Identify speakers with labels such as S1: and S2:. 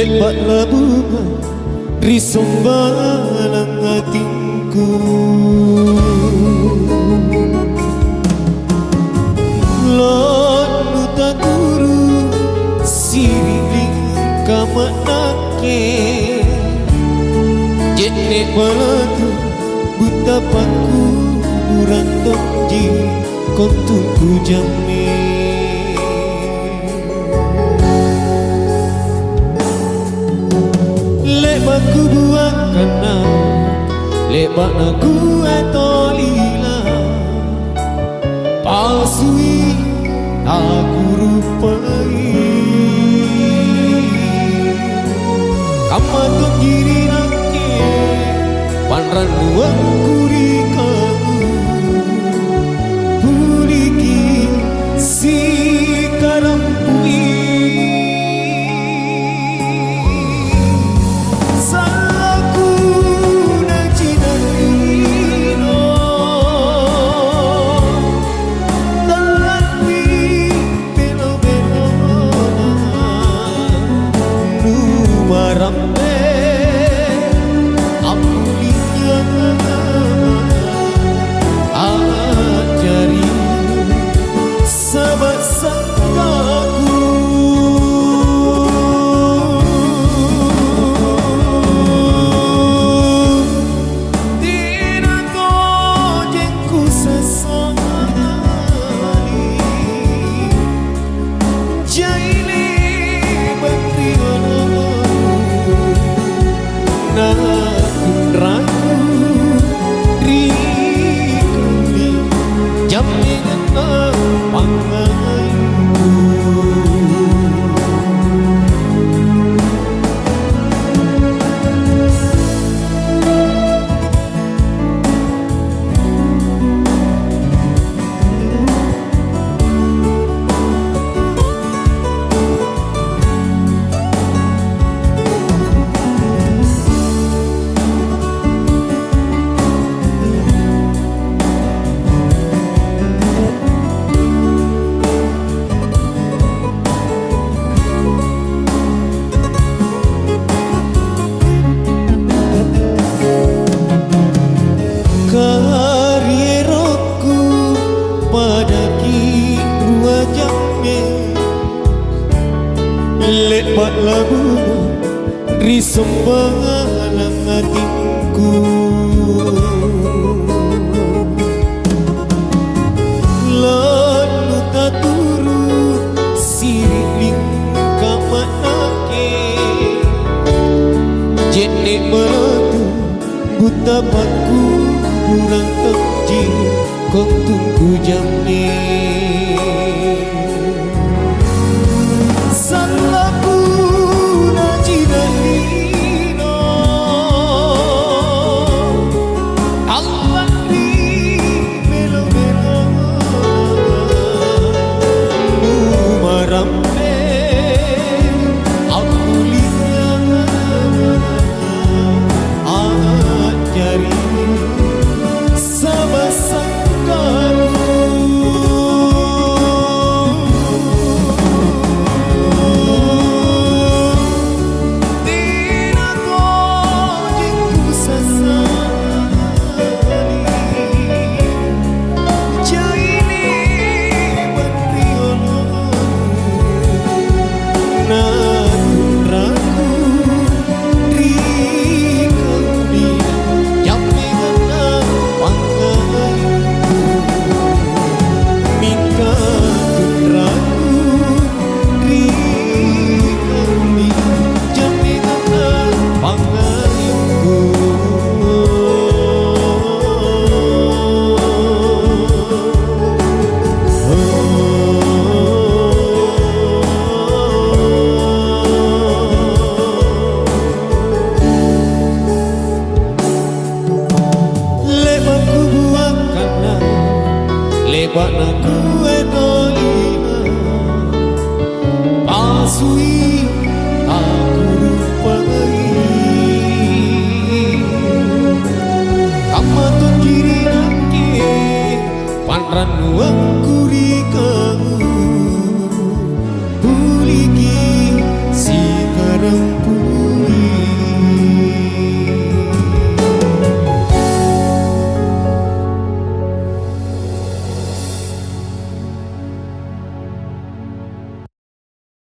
S1: Lebat labuhan risombalang hatiku, Lon taturu siriling kamanake, Jene balatu buta paku urantong ji kontuku jame. Lebak ku buat kena, lebak na ku etolila, pasui aku rupai. Kamatun diri nake, panran nuang kurikamu, puliki si karampui. Lebat labu risombalang hatiku, lalu taturu siriling kamanake, jene melatu buta paku kurang tekji kong tunggu jamne. Lebak na ku etolina, pasui aku rupai. Kamatun diri nake, panran nuang kurikamu, puliki si karang